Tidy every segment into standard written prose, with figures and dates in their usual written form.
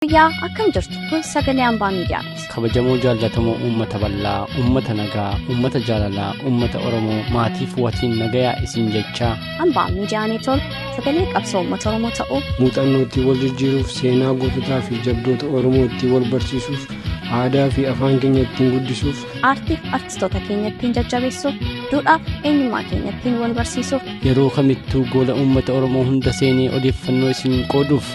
Biyyaa akkam jirtu kun sagalee hambaa miidiyaati. Kabajamoo jaallatamoo uummata bal'aa, uummata nagaa, uummata jaalalaa, uummata Oromoo maatiif watiin nagayaa isin jechaa. Hambaa miidiyaa neetwoork sagalee qabsoo uummata Oromoo ta'uu muuxannoo itti wal jijjiiruuf, seenaa goototaa fi jabdoota Oromoo itti wal barsiisuuf, aadaa fi afaan keenya ittiin guddisuuf, aartiif artistoota keenya ittiin jajjabeessuuf, duudhaaf eenyummaa keenya ittiin wal barsiisuuf, yeroo kamittuu gola uummata Oromoo hunda seenee odeeffannoo isin qooduuf,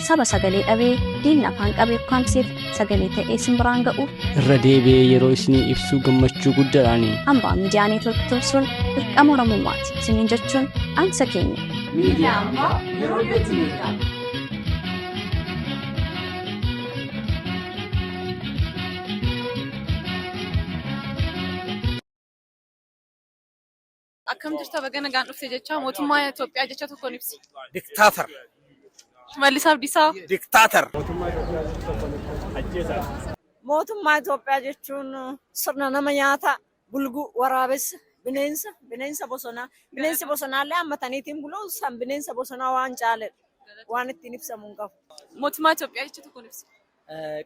saba sagalee dhabee diinni afaan qabee ukkaamseef sagalee ta'ee isin biraan ga'uuf irra deebi'ee yeroo isinii ibsuu gammachuu guddaadhaani. Hambaa miidiyaa neetwoork tursuun dirqama Oromummaati isiniin jechuun dhaamsa keenya. Miidiyaa hambaa yeroo hedduu miidhama. Akkam jirta bagana gaan dhufte jecha mootummaa Itoophiyaa jecha tokkoon ibsi. Diktaatar. Shimallis Abdiisaa. Diktaatar. Mootummaa Itoophiyaa jechuun sirna nama nyaata bulgu waraabessa bineensa bosonaa. Bineensi bosonaallee hammataniitiin buluu san bineensa bosonaa waan caaledha. Waan ittiin ibsamu hin qabu. Mootummaa Itoophiyaa jecha tokkoon ibsi.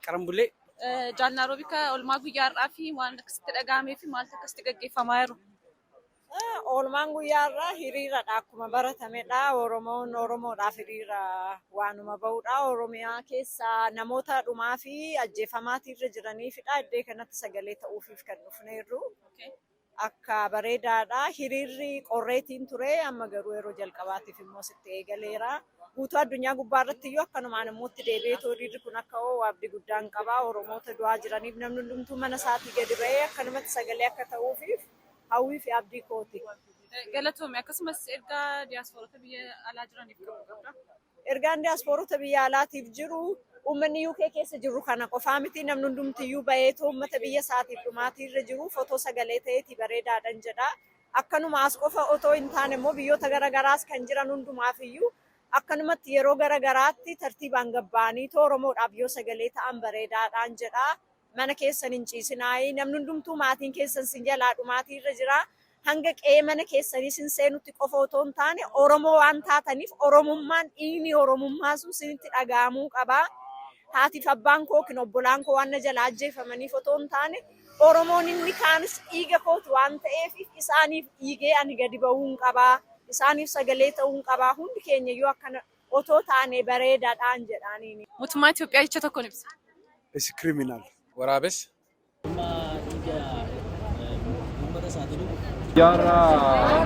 Qarambulee. Jaalnaa Roobika oolmaa guyyaa har'aa fi waan akkasitti dhaga'amee fi maaltu akkasitti gaggeeffamaa jiru. Oolmaan guyyaa irraa hiriiradha akkuma baratamedha. Oromoodhaaf hiriira waanuma bahudha. Oromiyaa keessaa namoota dhumaa fi ajjeefamaatirra jiraniifidha. Iddoo kanatti sagalee ta'uufiif kan dhufneerru. Akka bareedaadha. Hiriirri qorreetiin ture amma garuu yeroo jalqabaatiif immoo sitti eegaleera. Guutuu addunyaa gubbaa irratti iyyuu akkanumaan immoo itti deebi'eetu hiriirri kun akka abdii guddaan qaba. Oromoota du'aa jiraniif namni hundumtuu mana isaatii gadi ba'ee akkanumatti sagalee akka ta'uufiif hawwii fi abdii kooti. Galatoomii akkasumas ergaa diiyaasporoota biyya alaa jiraniif qabudha. Ergaan diiyaasporoota biyya alaatiif jiru uummanni UK keessa jiru kana qofaa miti namni hundumtiyyuu baheetu uummata biyya isaatiif dhumaatirra jiru footoo sagalee ta'eeti bareedaadhaan jedha. Akkanuma as qofa otoo hin taane immoo biyyoota garaagaraas kan jiran hundumaafiyyuu akkanumatti yeroo garaagaraatti tartiibaan gabbaanii Oromoodhaaf yoo sagalee ta'an bareedaadhaan jedha. Mana keessan hin ciisinaayi namni hundumtuu maatiin keessan sin jalaa dhumaatirra jira. Hanga qe'ee mana keessanii sin seenutti qofa otoo hin taane Oromoo waan taataniif Oromummaan dhiigni Oromummaa sun sinitti dhaga'amuu qaba. Haatiif abbaan koo kin obbolaan koo waan na jalaa ajjeefamaniif otoo hin taane Oromoon inni kaanis dhiiga kooti waan ta'eef isaaniif dhiigee ani gadi ba'uun qaba. Isaaniif sagalee ta'uun qaba. Hundi keenya iyyuu akkana otoo taane bareedaadhaan jedhaaniini. Mootummaa Itoophiyaa jecha tokkoon ibsi. Is criminal. Waraabessa. Guyyaarraa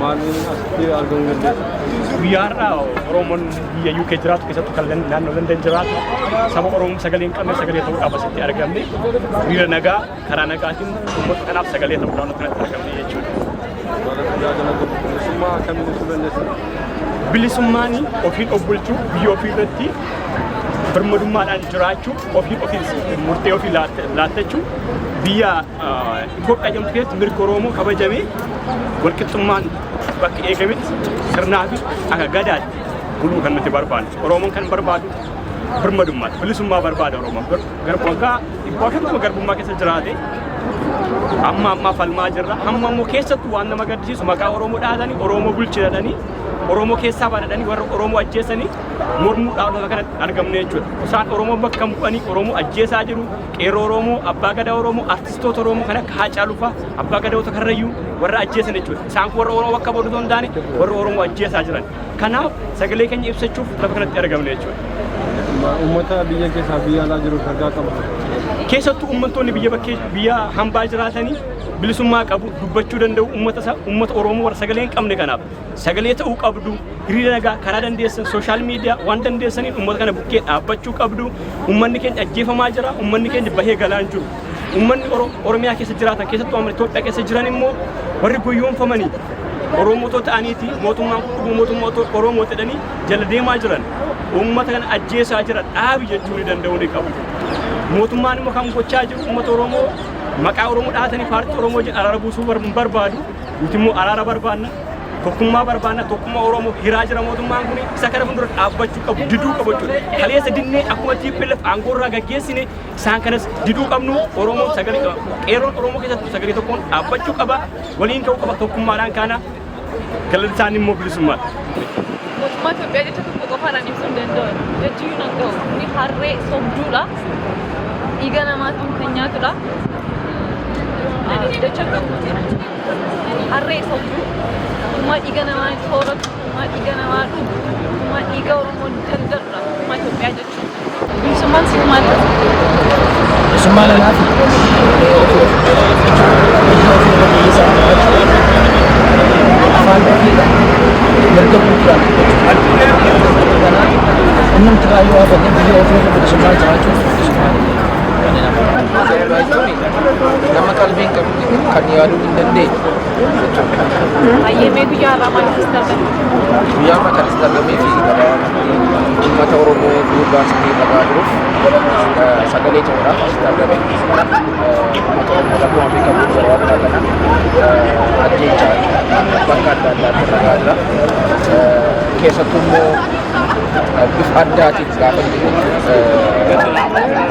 maaliin asitti argamu dandeessa? Guyyaarraa Oromoon biyya UK jiraatu keessattuu kan naannoo London jiraatu saba Oromoo sagalee hin qabne sagalee ta'uudhaaf asitti argamne hiriira nagaa karaa nagaatiin uummata kanaaf sagalee ta'uudhaan kanatti argamne jechuudha. Bilisummaa akkamiin ibsuu dandeessa? Bilisummaan ofiin of bulchuu biyya ofii irratti birmadummaadhaan jiraachuu ofiin murtee ofii laattachuu biyya Itoophiyaa jedhamtu keessatti mirga Oromoo kabajamee walqixxummaan bakka eegametti sirnaa fi akka gadaatti buluu kan nuti barbaannu. Oromoon kan barbaadu birmadummaadha. Bilisummaa barbaada Oromoon. Waggaa dhibbaa garbummaa keessa jiraate amma falmaa jirra. Amma immoo keessattuu waan nama gaddisiisu maqaa Oromoo dhahatanii Oromoo bulchidhanii Oromoo keessaa baadhanii warra Oromoo ajjeesanii mormuudhaan lafa kanatti argamne jechuudha. Isaan Oromoo bakka bu'anii Oromoo ajjeesaa jiru. Qeerroo Oromoo, Abbaa Gadaa Oromoo, artistoota Oromoo kan akka Haacaaluu fa'aa, Abbaa Gadaa Karrayyuu warra ajjeesan jechuudha. Isaan warra Oromoo bakka bu'u osoo hin taane warra Oromoo ajjeesaa jiran. Kanaaf sagalee keenya ibsachuuf lafa kanatti argamne jechuudha. Uummata biyya keessaa biyya alaa jiru argaa qaba. Keessattuu uummattoonni biyya hambaa jiraatanii bilisummaa qabu dubbachuu danda'u uummata Oromoo warra sagalee hin qabne kanaaf sagalee ta'uu qabdu hiriira nagaa karaa dandeessan sooshaal miidiyaa waan dandeessaniin uummata kana bukkee dhaabbachuu qabdu. Uummanni keenya ajjeefamaa jira, uummanni keenya bahee galaan jiru. Uummanni Oromiyaa keessa jiraatan keessattuu Itoophiyaa keessa jiran immoo warri guyyoomfamanii Oromootoo ta'aniiti mootummaan kun mootummaa Oromoo jedhanii jala deemaa jiran uummata kana ajjeesaa jira dhaabi jechuu ni danda'u ni qabu. Mootummaan immoo kan gochaa jiru uummata Oromoo maqaa Oromoo dhahatanii paartii Oromoo jedhan araara buusuu barbaadu. Nuti immoo araara barbaanna. Tokkummaa barbaanna. Tokkummaa Oromoo hiraa jira mootummaan kun isa kana fuuldura dhaabbachuu qabu diduu qabu jechuudha. Kaleessa dinnee akkuma TPLF aangoorraa gaggeessine isaan kanas diduu qabnu Oromoo sagalee qeerroon Oromoo keessatti sagalee tokkoon dhaabbachuu qaba. Waliin ka'uu qaba tokkummaadhaan kana galanni isaanii immoo bilisummaadha. Eenyummaa Itoophiyaa jecha tokko qofaan ani ibsuu hin danda'u. Jechuun nan ga'u. Inni harree sobduudha. Dhiiga namaatiin kan nyaatudha. Jecha harree sobduu. Uumaa dhiiga namaa sooratu. Uumaa dhiiga namaa dhugu. Uumaa dhiiga Oromoo daldaludha. Uumaa Itoophiyaa jechuudha. Bilisummaan si maal ta'u? Bilisummaan anaaf afaan ofiidha. Mirga guddaadha. Inni tiraayyuu hafatee biyya ofii bilisummaa jiraachuuf bilisummaa nama qalbii hin qabne kan yaaduu hin dandeenye jechuudha. Ayyemee guyyaa har'aa maal keessa darbame? Guyyaa har'aa kan keessa darbamee fi uummata Oromoo duubaan sanii qabaa jiruuf sagalee ta'uudhaaf asitti argame. Uummata Oromoo lakkuma beekamu yeroo ammaa kana ajjeechaa bakka adda addaatti ragaa jira. Keessattuu immoo bifa addaatiin gaafa jiru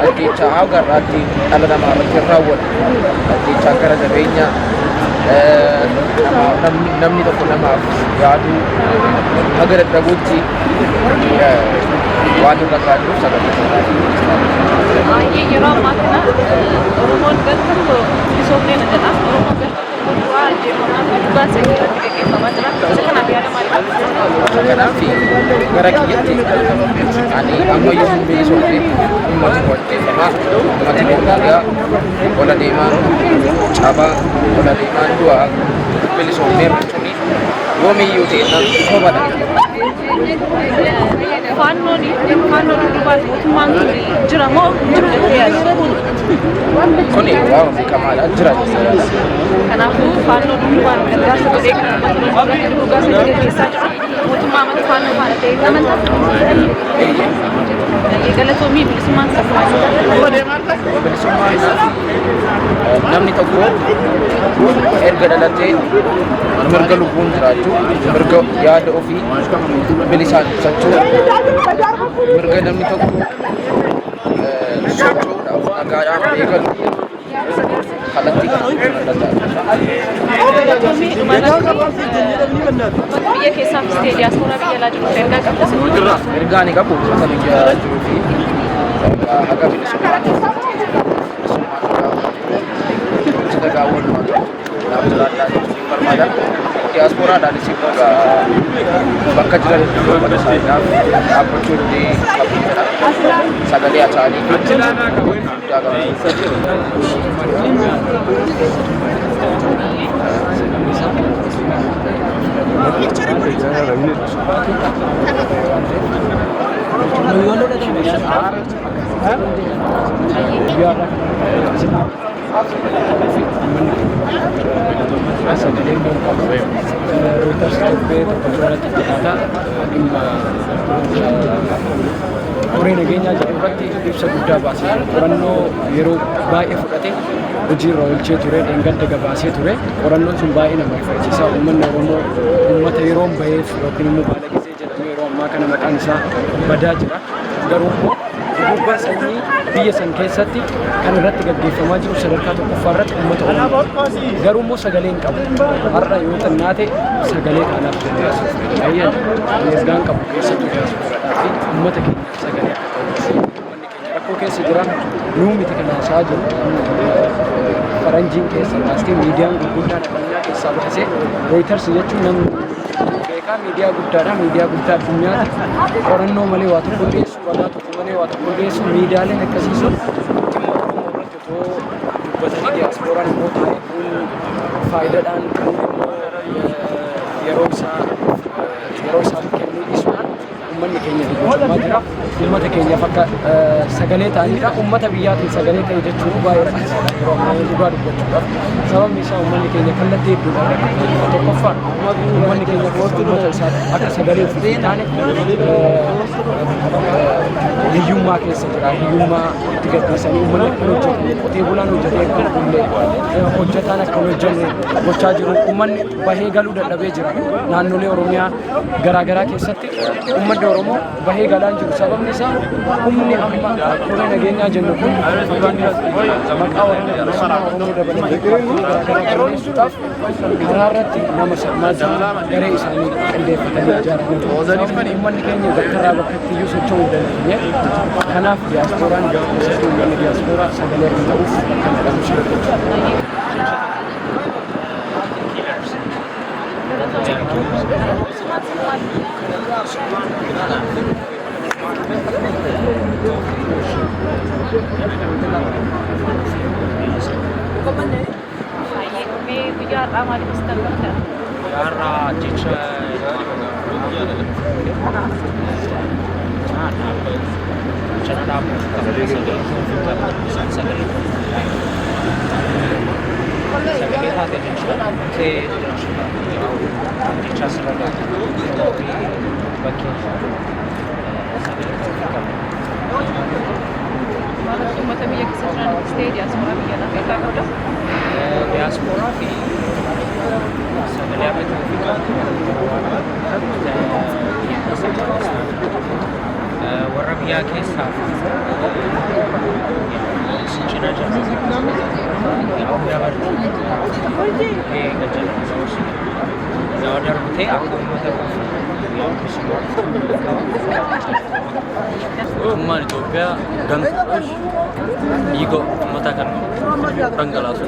ajjeechaa garraatti dhala namaa irratti raawwatu ajjeechaa gara jabeenyaa namni tokko namaaf yaaduu haga dadhabuutti waan irra gahaa jiruuf sagalee yeroo ammaa kana Oromoon gara tokko bisoomnee na jedha. Oromoon gara tokko du'aa ajjeefamaa fi dhugaa sanyii irratti gaggeeffamaa jira. Isa kanaaf yaada maalii qabdu? kanaaf gara kiyyatti ani ammayyuu hin beeksifne ummati wajjeeffamaa ummati gurguddaa ola deemaa cabaa ola deemaa du'aa bilisoomnee jechuun yoomiyyuu ta'e sobadha. Faannoon duubaan mootummaan kun jira moo jiru jettee yaadda? Kuni waa beekamaadha jira jechuudha. Kanaafuu faannoon duubaan gargaarsa godhee kan uummata gargaarsa gaggeessaa jiru mootummaa mata faannoo faana ta'e amantaa? Galatoomii bilisummaan bilisummaan namni tokko erga dhalatee mirga lubbuun jiraachuu mirga yaada ofii bilisaan ibsachuu mirga namni tokko socho'uudhaaf nagaadhaan eegalu kallattii biyya keessaafis ta'e diyaaspooraa biyya alaa jiru ergaa qabda? Ergaa ni qabu uffata biyya jiruu fi haga bilisummaa diasporaadhaanis immoo bakka jiran uummata isaaniidhaaf dhaabbachuu illee qabudha. Sagalee isaanii guddaa Qoree nageenyaa jedhu irratti ibsa guddaa baasee qorannoo yeroo baay'ee fudhate hojiirra oolchee ture dheengadda gabaasee ture qorannoon sun baay'ee nama rifachiisa. Uummanni Oromoo uummata yeroon baheef yookiin immoo baala gisee jedhamu yeroo ammaa kana maqaan isaa badaa jira. Garuu immoo gubbaa sanyii biyya san keessatti kan irratti gaggeeffamaa jiru sadarkaa tokkoffaa irratti uummata Oromoo. Garuu immoo sagalee hin qabu. Har'a yoo xinnaate sagalee kanaaf dandeessuuf baay'een ergaan qabu keessatti dhiyaasuudhaa fi uummata keenya sagalee akka ta'u uummanni keenya rakkoo keessa jira. Nuu miti kan haasaa jiru faranjiin keessa baastee miidiyaan gurguddaan addunyaa keessaa baasee Reuters jechuun namni beekaa miidiyaa guddaadha. Miidiyaa guddaa addunyaatti qorannoo malee waa tokko dhiyeessu ragaa tokko malee waa tokko dhiyeessu miidiyaaleen akkasii sun dhimma Oromoo irratti otoo dubbatanii diyaaspooraan immoo taa'ee faayidaadhaan yeroo isaa kennuu dhiisuudhaan uummanni keenya dhiibbaa jira. Uummata keenyaaf akka sagalee ta'anidha. Uummata biyyaatiin sagalee ta'e jechuun baay'ee rakkisaadha yeroo ammaa dhugaa dubbachuudhaaf. Sababni isaa uummanni keenya kallattii hedduudhaan tokkoffaa uummanni keenya uummata isaa akka sagalee ofii taane hiyyummaa keessa jira. Hiyyummaa itti gadhiisanii uummanni akka hojjetu qotee bulaan hojjetee akka bullee hojjetaan akka hojjenne gochaa jiru. Uummanni bahee galuu dadhabee jira. Naannolee Oromiyaa garaagaraa keessatti uummanni Oromoo bahee galaan jiru. Sababni isaa humni amma koree nageenyaa jennu kun maqaa Oromoo dabalatee gargaarsuudhaaf karaa irratti nama maatii garee isaanii qindeeffatanii ijaaraman. Uummanni keenya bakkarraa bakkatti iyyuu socho'uu hin dandeenye. Kanaaf diiyaasporaan uummanni diiyaasporaa sagalee kan ta'uuf kan jedhamu Ummata biyya keessa jiran istee diiyaasporaa biyya lafee kan godha. Diiyaasporaa fi sagalee abbatuu fi warra biyyaa keessaa cina jira. Yoo darbitee akka uummata mootummaan Itoophiyaa dhiiga uummata kan dhangalaasu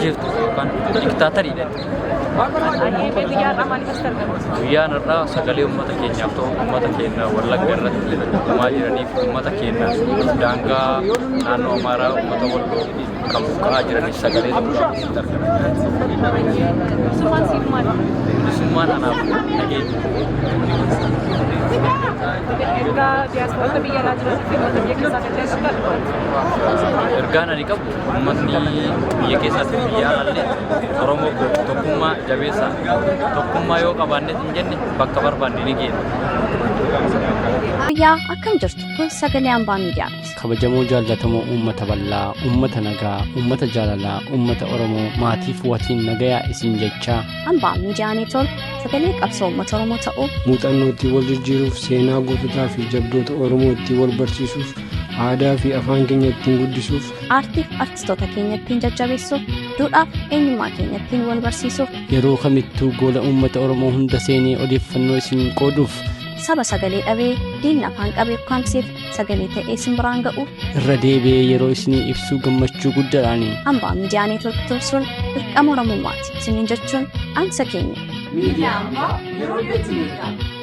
jirtu yookaan diktaatariidha. Guyyaan irraa sagalee uummata keenyaaf ta'u uummata keenya Wallagga irratti dhumaa jiraniif uummata keenya daangaa naannoo Amaaraa uummata Walloo kan buqqa'aa jiraniif sagalee ta'uudhaaf argama. Bilisummaan anaaf nageenya. Ergaa diiyaasporaa biyya alaa jiran fi uummata biyya keessaa kan ta'e ergaan ani qabu uummatni biyya keessatti biyya alaallee Oromoo tokkummaa jabeessaa tokkummaa yoo qabaanne hin jenne bakka barbaanne ni geenya. Biyyaa akkam jirtu kun sagalee hambaa miidiyaati. Kabajamoo jaallatamoo uummata bal'aa, uummata nagaa, uummata jaalalaa, uummata Oromoo maatiif watiin nagayaa isin jechaa. Hambaa miidiyaanii tolu sagalee qabsoo uummata Oromoo ta'uu. Muuxannoo ittiin wal jijjiiruuf, seenaa goototaa fi jabdoota Oromoo ittiin wal barsiisuuf, aadaa fi afaan keenya ittiin guddisuuf, aartiif artistoota keenya ittiin jajjabeessuuf, duudhaaf eenyummaa keenya ittiin wal barsiisuuf, yeroo kamittuu gola uummata Oromoo hunda seenee odeeffannoo isin qooduuf, saba sagalee dhabee diinni afaan qabee ukkaamseef sagalee ta'ee isin biraan ga'uuf, irra deebi'ee yeroo isinii ibsuu gammachuu guddaadhaani. Hambaa miidiyaanii tursuun dirqama Oromummaati isiniin jechuun dhaamsa keenya. Miidiyaa hambaa yeroo hedduu miidhama.